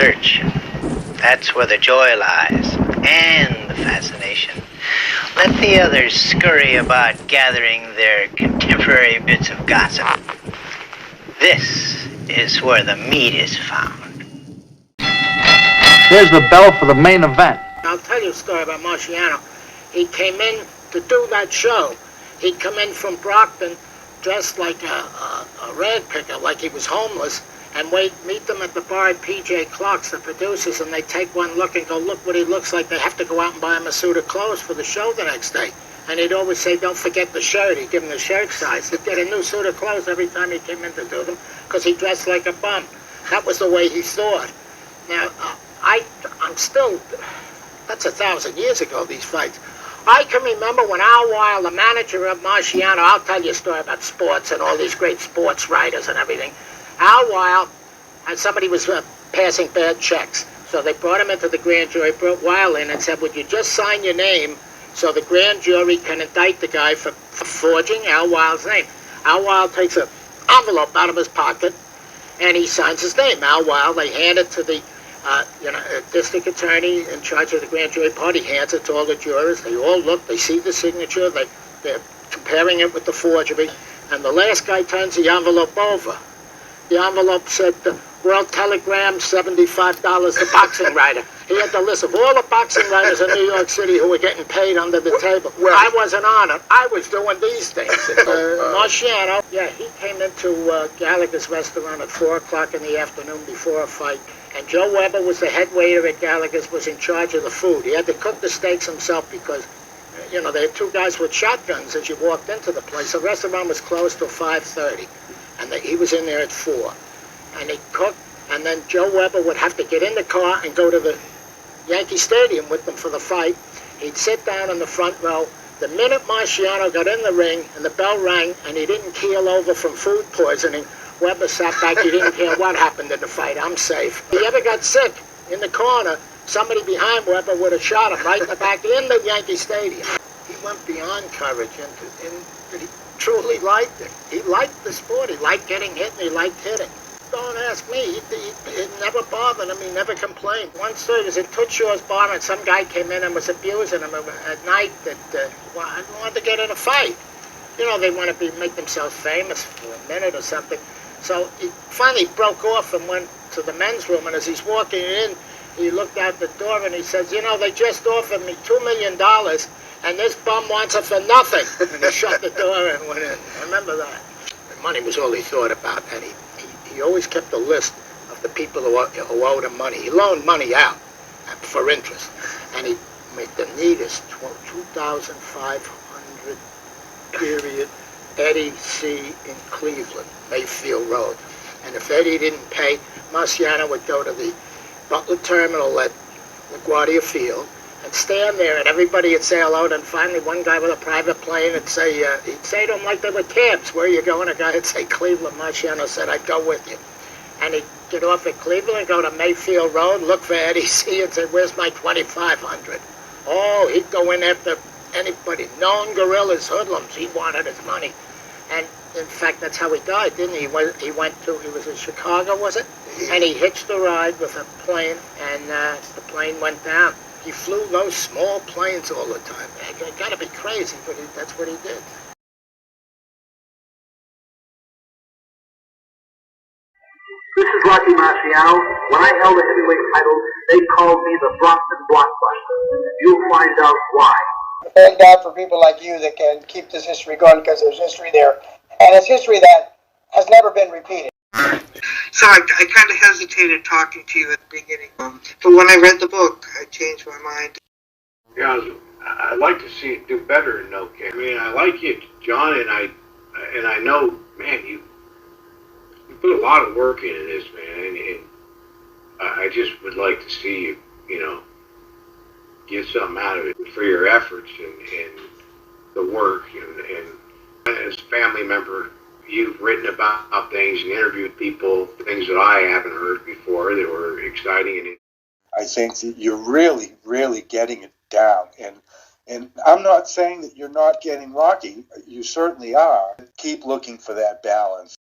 search. That's where the joy lies, and the fascination. Let the others scurry about gathering their contemporary bits of gossip. This is where the meat is found. Here's the bell for the main event. I'll tell you a story about Marciano. He came in to do that show. He'd come in from Brockton dressed like a rag picker, like he was homeless, and meet them at the bar at P.J. Clark's, the producers, and they take one look and go, look what he looks like. They have to go out and buy him a suit of clothes for the show the next day. And he'd always say, don't forget the shirt. He'd give him the shirt size. He'd get a new suit of clothes every time he came in to do them because he dressed like a bum. That was the way he thought. Now, I'm still, that's 1,000 years ago, these fights. I can remember when Al Weil, the manager of Marciano, I'll tell you a story about sports and all these great sports writers and everything. Al Weil, and somebody was passing bad checks. So they brought him into the grand jury, brought Weil in and said, would you just sign your name so the grand jury can indict the guy for forging Al Weil's name? Al Weil takes an envelope out of his pocket and he signs his name, Al Weil. They hand it to the district attorney in charge of the grand jury party, hands it to all the jurors. They all look, they see the signature, they're comparing it with the forgery, and the last guy turns the envelope over. The envelope said, World Telegram, $75 a boxing writer. He had the list of all the boxing writers in New York City who were getting paid under the table. Well, I wasn't on it. I was doing these things. Marciano, he came into Gallagher's restaurant at 4 o'clock in the afternoon before a fight. And Joe Weber was the head waiter at Gallagher's, was in charge of the food. He had to cook the steaks himself because, they had two guys with shotguns as you walked into the place. The restaurant was closed till 5:30, and he was in there at 4. And he cooked, and then Joe Weber would have to get in the car and go to the Yankee Stadium with them for the fight. He'd sit down in the front row. The minute Marciano got in the ring and the bell rang and he didn't keel over from food poisoning, Weber sat back. He didn't care what happened in the fight. I'm safe. If he ever got sick in the corner, somebody behind Weber would have shot him right in the back in the Yankee Stadium. He went beyond courage, and he truly liked it. He liked the sport. He liked getting hit, and he liked hitting. Don't ask me. It never bothered him. He never complained. Once there was in Tootshaw's bar, and some guy came in and was abusing him at night that wanted to get in a fight. They want to make themselves famous for a minute or something. So he finally broke off and went to the men's room, and as he's walking in, he looked out the door and he says, they just offered me $2 million, and this bum wants it for nothing. And he shut the door and went in. I remember that. The money was all he thought about, and he always kept a list of the people who owed him money. He loaned money out for interest, and he made the neatest 2,500 period Eddie C. in Cleveland, Mayfield Road. And if Eddie didn't pay, Marciano would go to the Butler Terminal at LaGuardia Field and stand there, and everybody would say hello. And finally, one guy with a private plane would say, he'd say to him like they were cabs, where are you going? A guy would say Cleveland. Marciano said, I'd go with you. And he'd get off at Cleveland and go to Mayfield Road, look for Eddie C. and say, where's my 2,500? Oh, he'd go in after anybody, known guerrillas, hoodlums. He wanted his money. And in fact, that's how he died, didn't he? He was in Chicago, was it? And he hitched a ride with a plane, and the plane went down. He flew those small planes all the time. It got to be crazy, but that's what he did. This is Rocky Marciano. When I held the heavyweight title, they called me the Brockton Blockbuster. You'll find out why. Thank God for people like you that can keep this history going, because there's history there. And it's history that has never been repeated. So I kind of hesitated talking to you at the beginning. But when I read the book, I changed my mind. Yeah, I'd like to see it do better in No Care. I mean, I like it, John, and I know, man, you put a lot of work into this, man, and I just would like to see you, get something out of it for your efforts and the work. And as a family member, you've written about things and interviewed people, things that I haven't heard before that were exciting. I think that you're really, really getting it down. And I'm not saying that you're not getting Rocky. You certainly are. Keep looking for that balance.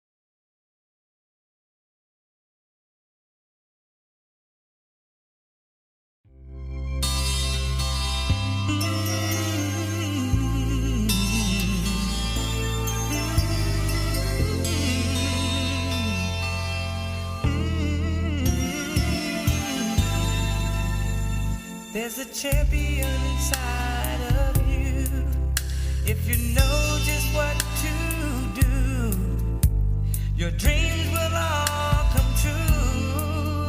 There's a champion inside of you. If you know just what to do, your dreams will all come true.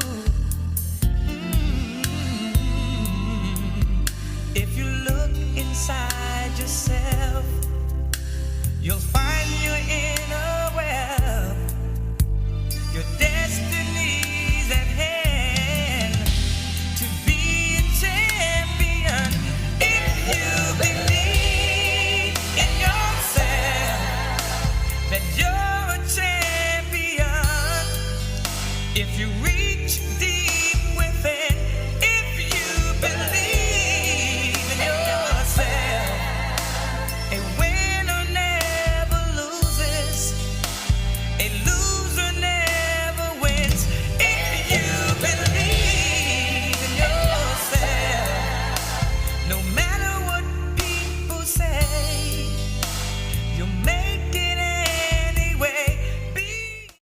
If you look inside yourself, you'll